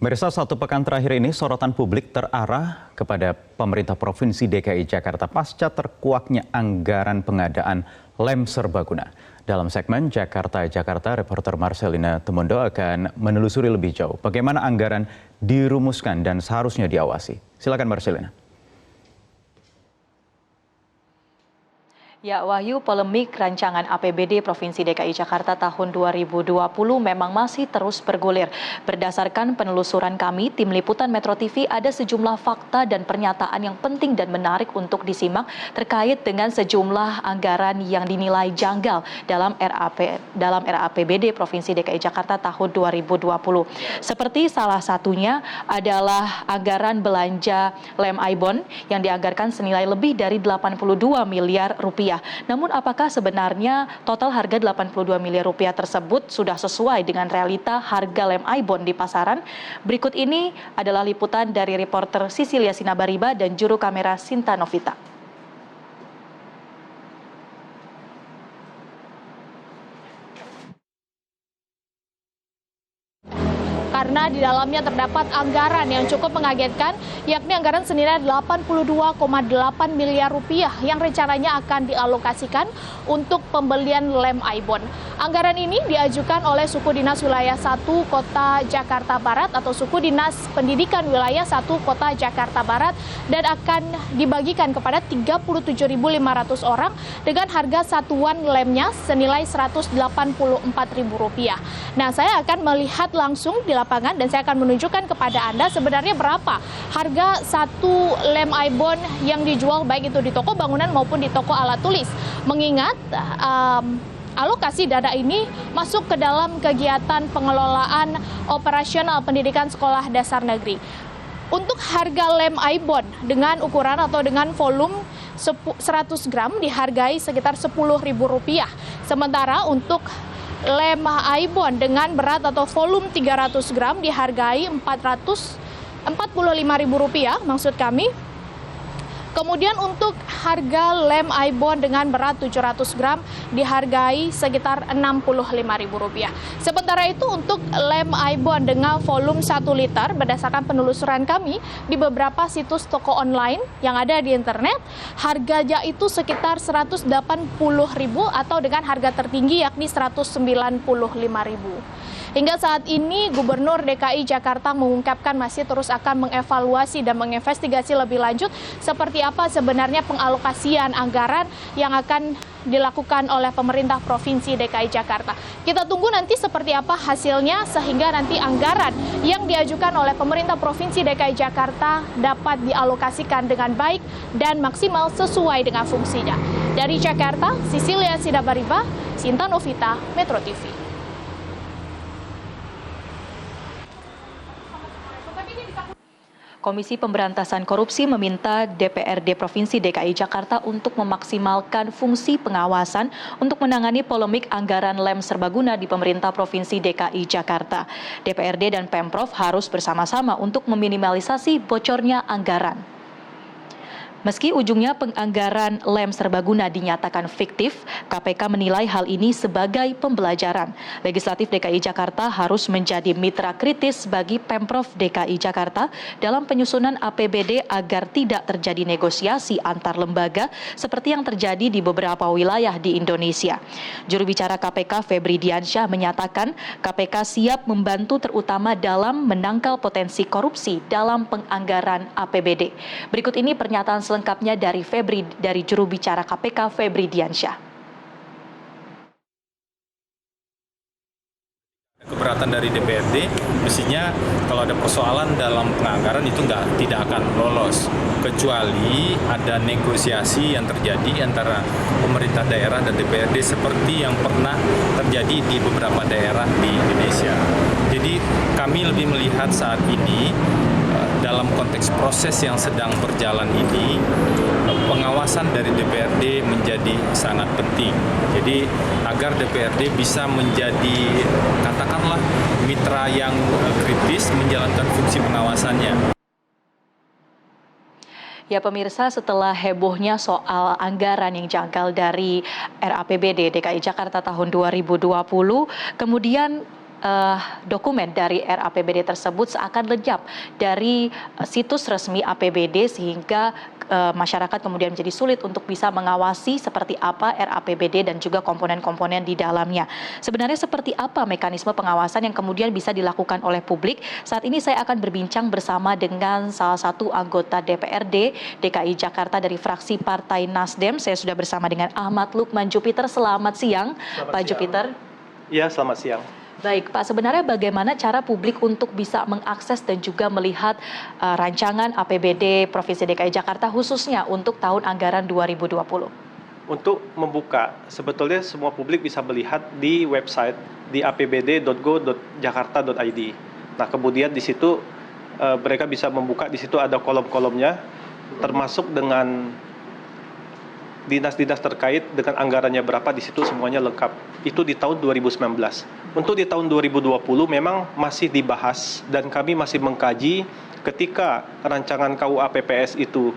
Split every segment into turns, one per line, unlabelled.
Pemirsa, satu pekan terakhir ini sorotan publik terarah kepada pemerintah Provinsi DKI Jakarta pasca terkuaknya anggaran pengadaan lem serbaguna. Dalam segmen Jakarta, reporter Marcelina Temondo akan menelusuri lebih jauh bagaimana anggaran dirumuskan dan seharusnya diawasi. Silakan Marcelina.
Ya, Wahyu, polemik rancangan APBD Provinsi DKI Jakarta tahun 2020 memang masih terus bergulir. Berdasarkan penelusuran kami, tim liputan Metro TV, ada sejumlah fakta dan pernyataan yang penting dan menarik untuk disimak terkait dengan sejumlah anggaran yang dinilai janggal dalam RAPBD Provinsi DKI Jakarta tahun 2020. Seperti salah satunya adalah anggaran belanja lem Aibon yang dianggarkan senilai lebih dari 82 miliar rupiah. Namun apakah sebenarnya total harga 82 miliar rupiah tersebut sudah sesuai dengan realita harga lem Aibon di pasaran? Berikut ini adalah liputan dari reporter Sisilia Sinabariba dan juru kamera Sinta Novita.
Karena di dalamnya terdapat anggaran yang cukup mengagetkan, yakni anggaran senilai 82,8 miliar rupiah yang rencananya akan dialokasikan untuk pembelian lem Aibon. Anggaran ini diajukan oleh Suku Dinas Wilayah 1 Kota Jakarta Barat atau Suku Dinas Pendidikan Wilayah 1 Kota Jakarta Barat dan akan dibagikan kepada 37.500 orang dengan harga satuan lemnya senilai Rp184.000. Nah, saya akan melihat langsung di lapangan dan saya akan menunjukkan kepada Anda sebenarnya berapa harga satu lem Aibon yang dijual baik itu di toko bangunan maupun di toko alat tulis. Mengingat alokasi dana ini masuk ke dalam kegiatan pengelolaan operasional pendidikan sekolah dasar negeri. Untuk harga lem Aibon dengan ukuran atau dengan volume 100 gram dihargai sekitar Rp10.000. Sementara untuk lem Aibon dengan berat atau volume 300 gram dihargai Rp445.000 maksud kami. Kemudian untuk harga lem Aibon dengan berat 700 gram dihargai sekitar Rp65.000. Sementara itu untuk lem Aibon dengan volume 1 liter berdasarkan penelusuran kami di beberapa situs toko online yang ada di internet, harganya itu sekitar Rp180.000 atau dengan harga tertinggi yakni Rp195.000. Hingga saat ini Gubernur DKI Jakarta mengungkapkan masih terus akan mengevaluasi dan menginvestigasi lebih lanjut seperti apa sebenarnya pengalokasian anggaran yang akan dilakukan oleh pemerintah Provinsi DKI Jakarta. Kita tunggu nanti seperti apa hasilnya sehingga nanti anggaran yang diajukan oleh pemerintah Provinsi DKI Jakarta dapat dialokasikan dengan baik dan maksimal sesuai dengan fungsinya. Dari Jakarta, Sisilia Sinabariba, Sinta Novita, Metro TV.
Komisi Pemberantasan Korupsi meminta DPRD Provinsi DKI Jakarta untuk memaksimalkan fungsi pengawasan untuk menangani polemik anggaran lem serbaguna di pemerintah Provinsi DKI Jakarta. DPRD dan Pemprov harus bersama-sama untuk meminimalisasi bocornya anggaran. Meski ujungnya penganggaran lem serbaguna dinyatakan fiktif, KPK menilai hal ini sebagai pembelajaran. Legislatif DKI Jakarta harus menjadi mitra kritis bagi Pemprov DKI Jakarta dalam penyusunan APBD agar tidak terjadi negosiasi antar lembaga seperti yang terjadi di beberapa wilayah di Indonesia. Juru bicara KPK Febri Diansyah menyatakan KPK siap membantu terutama dalam menangkal potensi korupsi dalam penganggaran APBD. Berikut ini pernyataan lengkapnya dari juru bicara KPK Febri Diansyah.
Keberatan dari DPRD, mestinya kalau ada persoalan dalam penganggaran itu tidak akan lolos, kecuali ada negosiasi yang terjadi antara pemerintah daerah dan DPRD seperti yang pernah terjadi di beberapa daerah di Indonesia. Jadi kami lebih melihat saat ini dalam konteks proses yang sedang berjalan ini, pengawasan dari DPRD menjadi sangat penting. Jadi agar DPRD bisa menjadi katakanlah mitra yang kritis menjalankan fungsi pengawasannya.
Ya pemirsa, setelah hebohnya soal anggaran yang janggal dari RAPBD DKI Jakarta tahun 2020, kemudian dokumen dari RAPBD tersebut seakan lenyap dari situs resmi APBD sehingga masyarakat kemudian menjadi sulit untuk bisa mengawasi seperti apa RAPBD dan juga komponen-komponen di dalamnya. Sebenarnya seperti apa mekanisme pengawasan yang kemudian bisa dilakukan oleh publik? Saat ini saya akan berbincang bersama dengan salah satu anggota DPRD DKI Jakarta dari fraksi Partai Nasdem. Saya sudah bersama dengan Ahmad Lukman Jupiter. Selamat siang, Pak Jupiter.
Ya, selamat siang.
Baik, Pak, sebenarnya bagaimana cara publik untuk bisa mengakses dan juga melihat rancangan APBD Provinsi DKI Jakarta khususnya untuk tahun anggaran 2020?
Untuk membuka, sebetulnya semua publik bisa melihat di website di apbd.go.jakarta.id. Nah, kemudian di situ mereka bisa membuka, di situ ada kolom-kolomnya, termasuk dengan dinas-dinas terkait dengan anggarannya berapa, di situ semuanya lengkap. Itu di tahun 2019. Untuk di tahun 2020 memang masih dibahas dan kami masih mengkaji ketika rancangan KUA PPS itu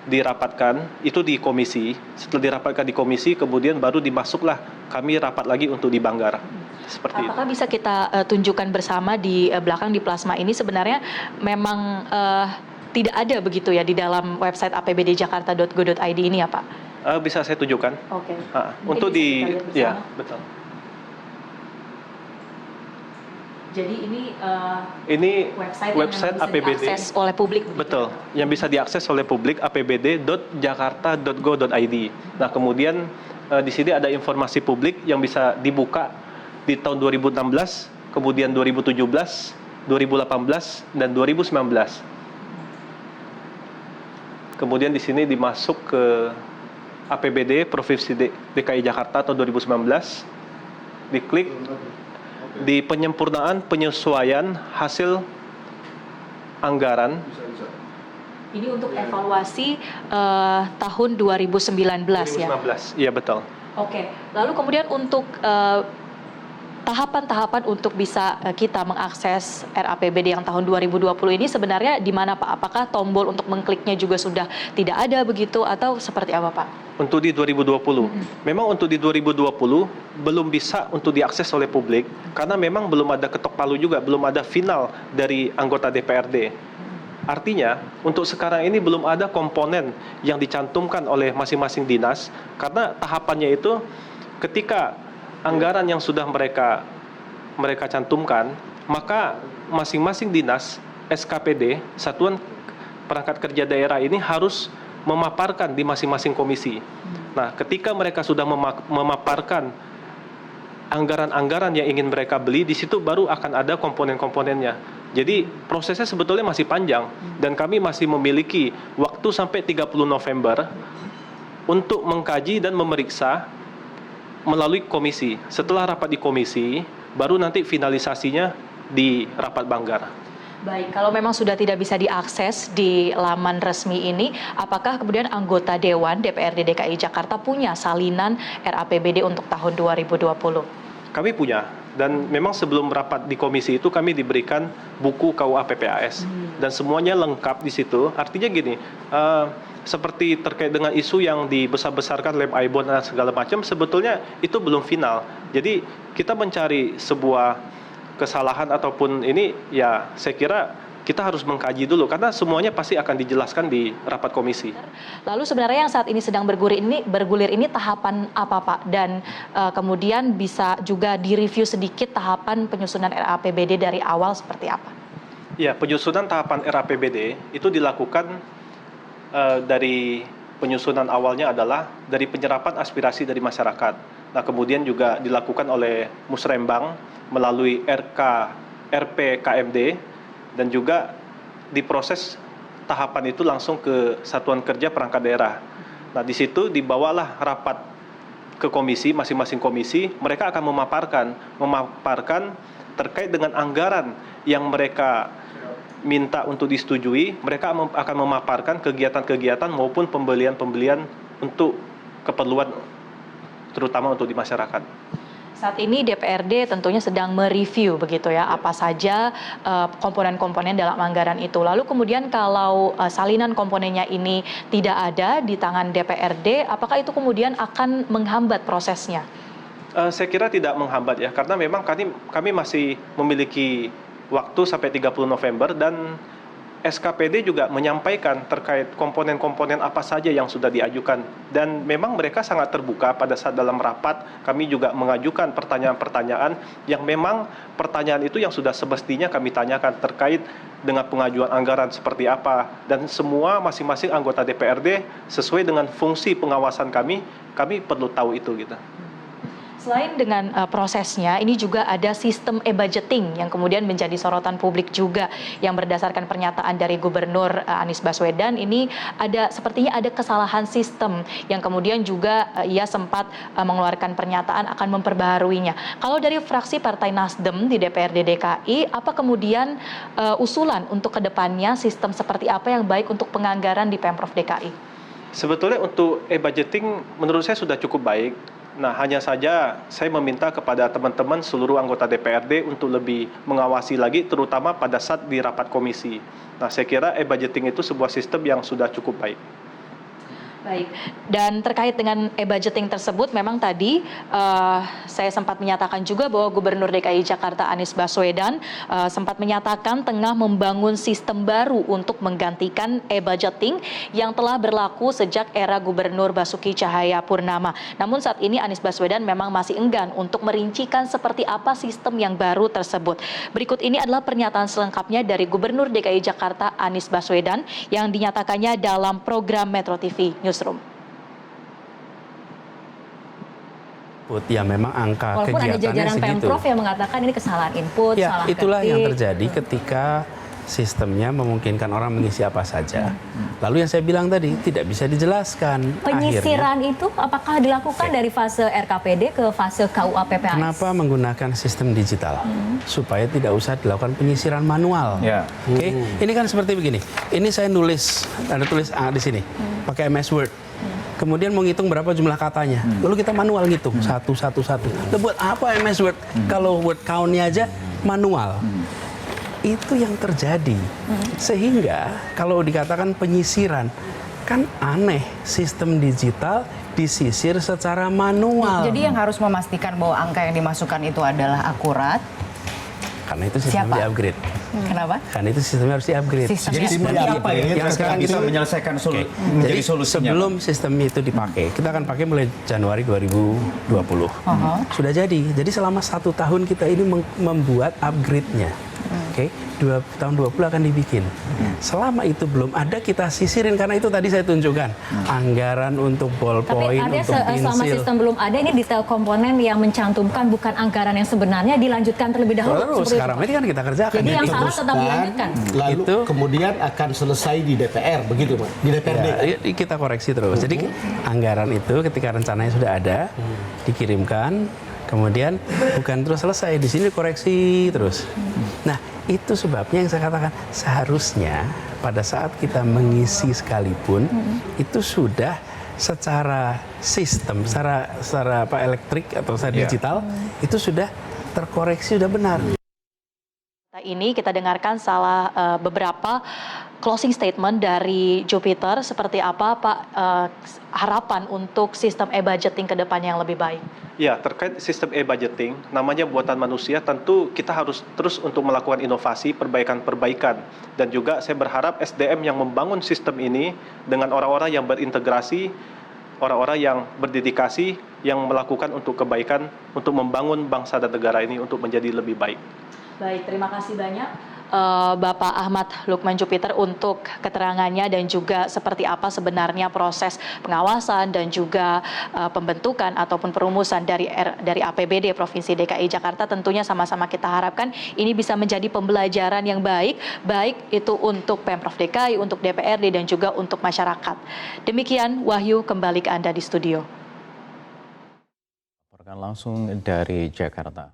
dirapatkan, itu di komisi. Setelah dirapatkan di komisi, kemudian baru dimasuklah kami rapat lagi untuk di Banggar. Seperti
Apakah
itu.
bisa kita tunjukkan bersama di belakang di plasma ini sebenarnya memang tidak ada begitu ya di dalam website apbdjakarta.go.id ini ya Pak?
Bisa saya tunjukkan.
Oke.
Untuk ya betul.
Jadi
Ini
website yang
APBD.
bisa diakses oleh publik.
Betul, yang bisa diakses oleh publik apbd.jakarta.go.id. Nah, kemudian di sini ada informasi publik yang bisa dibuka di tahun 2016, kemudian 2017, 2018, dan 2019. Kemudian di sini dimasuk ke APBD Provinsi DKI Jakarta tahun 2019, diklik di penyempurnaan penyesuaian hasil anggaran.
Ini untuk evaluasi tahun 2019 ya?
2019, iya betul.
Oke, lalu kemudian untuk tahapan-tahapan untuk bisa kita mengakses RAPBD yang tahun 2020 ini sebenarnya di mana Pak? Apakah tombol untuk mengkliknya juga sudah tidak ada begitu atau seperti apa Pak?
Untuk di 2020, memang untuk di 2020 belum bisa untuk diakses oleh publik karena memang belum ada ketok palu juga, belum ada final dari anggota DPRD. Artinya, untuk sekarang ini belum ada komponen yang dicantumkan oleh masing-masing dinas karena tahapannya itu ketika anggaran yang sudah mereka cantumkan, maka masing-masing dinas SKPD, Satuan Perangkat Kerja Daerah ini harus memaparkan di masing-masing komisi. Nah, ketika mereka sudah memaparkan anggaran-anggaran yang ingin mereka beli, di situ baru akan ada komponen-komponennya. Jadi prosesnya sebetulnya masih panjang dan kami masih memiliki waktu sampai 30 November untuk mengkaji dan memeriksa melalui komisi. Setelah rapat di komisi, baru nanti finalisasinya di rapat Banggar.
Baik, kalau memang sudah tidak bisa diakses di laman resmi ini, apakah kemudian anggota Dewan DPRD DKI Jakarta punya salinan RAPBD untuk tahun 2020?
Kami punya, dan memang sebelum rapat di komisi itu kami diberikan buku KUA PPAS, dan semuanya lengkap di situ. Artinya gini, seperti terkait dengan isu yang dibesar-besarkan lem ibon dan segala macam, sebetulnya itu belum final. Jadi kita mencari sebuah kesalahan ataupun ini, ya saya kira kita harus mengkaji dulu karena semuanya pasti akan dijelaskan di rapat komisi.
Lalu sebenarnya yang saat ini sedang bergulir ini tahapan apa Pak? Dan kemudian bisa juga direview sedikit tahapan penyusunan RAPBD dari awal seperti apa?
Ya, penyusunan tahapan RAPBD itu dilakukan dari penyusunan awalnya adalah dari penyerapan aspirasi dari masyarakat. Nah, kemudian juga dilakukan oleh Musrembang melalui RPKMD dan juga diproses tahapan itu langsung ke Satuan Kerja Perangkat Daerah. Nah, di situ dibawalah rapat ke komisi, masing-masing komisi, mereka akan memaparkan terkait dengan anggaran yang mereka minta untuk disetujui, mereka akan memaparkan kegiatan-kegiatan maupun pembelian-pembelian untuk keperluan terutama untuk di masyarakat.
Saat ini DPRD tentunya sedang mereview begitu ya, apa saja komponen-komponen dalam anggaran itu. Lalu kemudian kalau salinan komponennya ini tidak ada di tangan DPRD, apakah itu kemudian akan menghambat prosesnya?
Saya kira tidak menghambat ya, karena memang kami masih memiliki waktu sampai 30 November dan SKPD juga menyampaikan terkait komponen-komponen apa saja yang sudah diajukan. Dan memang mereka sangat terbuka pada saat dalam rapat kami juga mengajukan pertanyaan-pertanyaan yang memang pertanyaan itu yang sudah semestinya kami tanyakan terkait dengan pengajuan anggaran seperti apa. Dan semua masing-masing anggota DPRD sesuai dengan fungsi pengawasan kami perlu tahu itu gitu.
Selain dengan prosesnya, ini juga ada sistem e-budgeting yang kemudian menjadi sorotan publik juga, yang berdasarkan pernyataan dari Gubernur Anies Baswedan ini sepertinya ada kesalahan sistem yang kemudian juga ia sempat mengeluarkan pernyataan akan memperbaharuinya. Kalau dari fraksi Partai Nasdem di DPRD DKI, apa kemudian usulan untuk kedepannya sistem seperti apa yang baik untuk penganggaran di Pemprov DKI?
Sebetulnya untuk e-budgeting menurut saya sudah cukup baik. Nah, hanya saja saya meminta kepada teman-teman seluruh anggota DPRD untuk lebih mengawasi lagi, terutama pada saat di rapat komisi. Nah, saya kira e-budgeting itu sebuah sistem yang sudah cukup baik.
Baik, dan terkait dengan e-budgeting tersebut, memang tadi saya sempat menyatakan juga bahwa Gubernur DKI Jakarta Anies Baswedan sempat menyatakan tengah membangun sistem baru untuk menggantikan e-budgeting yang telah berlaku sejak era Gubernur Basuki Cahayapurnama. Namun saat ini Anies Baswedan memang masih enggan untuk merincikan seperti apa sistem yang baru tersebut. Berikut ini adalah pernyataan selengkapnya dari Gubernur DKI Jakarta Anies Baswedan yang dinyatakannya dalam program Metro TV Newsroom.
Ya memang angka
walaupun
kegiatannya
ada jajaran
segitu.
Pemprov yang mengatakan ini kesalahan input,
Ya,
salah
itulah
ketik.
yang terjadi ketika sistemnya memungkinkan orang mengisi apa saja. Lalu yang saya bilang tadi tidak bisa dijelaskan.
Penyisiran itu apakah dilakukan dari fase RKPD ke fase KUA PPAS?
Kenapa menggunakan sistem digital? Supaya tidak usah dilakukan penyisiran manual.
Ya.
Oke, ini kan seperti begini. Ini saya nulis, ada tulis di sini, pakai MS Word. Kemudian menghitung berapa jumlah katanya. Lalu kita manual ngitung satu. Lalu buat apa MS Word? Kalau word count-nya aja manual. Itu yang terjadi. Sehingga kalau dikatakan penyisiran, kan aneh, sistem digital disisir secara manual.
Jadi yang harus memastikan bahwa angka yang dimasukkan itu adalah akurat.
Karena itu sistem
Siapa?
di-upgrade.
Kenapa?
Karena itu sistemnya harus di-upgrade.
Sistemnya
Jadi seperti apa ya?
Yang sekarang
bisa
itu
menyelesaikan
Oke.
menjadi
Jadi
solusinya.
sebelum sistem itu dipakai, kita akan pakai mulai Januari 2020. Sudah jadi. Jadi selama 1 tahun kita ini membuat upgrade-nya. Oke, tahun 20 akan dibikin. Selama itu belum ada, kita sisirin karena itu tadi saya tunjukkan anggaran untuk
Tapi
ballpoint,
artinya
untuk
selama
pensil.
sistem belum ada, ini detail komponen yang mencantumkan bukan anggaran yang sebenarnya dilanjutkan terlebih dahulu.
Terus
seperti
sekarang
itu, Pak.
ini kan kita kerjakan.
Jadi yang salah
Diteruskan,
tetap dilanjutkan.
Lalu
Itu-
kemudian akan selesai di DPR, begitu Pak? Di DPRD.
Ya, kita koreksi terus. Jadi anggaran itu ketika rencananya sudah ada, dikirimkan, kemudian bukan terus selesai, di sini koreksi terus. Nah, itu sebabnya yang saya katakan seharusnya pada saat kita mengisi sekalipun itu sudah secara sistem, secara elektrik atau secara digital itu sudah terkoreksi, sudah benar.
Ini kita dengarkan beberapa closing statement dari Jupiter. Seperti apa Pak harapan untuk sistem e-budgeting ke depannya yang lebih baik?
Ya, terkait sistem e-budgeting, namanya buatan manusia, tentu kita harus terus untuk melakukan inovasi, perbaikan-perbaikan. Dan juga saya berharap SDM yang membangun sistem ini dengan orang-orang yang berintegrasi, orang-orang yang berdedikasi, yang melakukan untuk kebaikan, untuk membangun bangsa dan negara ini untuk menjadi lebih baik.
Baik, terima kasih banyak Bapak Ahmad Lukman Jupiter untuk keterangannya dan juga seperti apa sebenarnya proses pengawasan dan juga pembentukan ataupun perumusan dari APBD Provinsi DKI Jakarta. Tentunya sama-sama kita harapkan ini bisa menjadi pembelajaran yang baik itu untuk Pemprov DKI, untuk DPRD dan juga untuk masyarakat. Demikian, Wahyu, kembali ke Anda di studio.
Laporkan langsung dari Jakarta.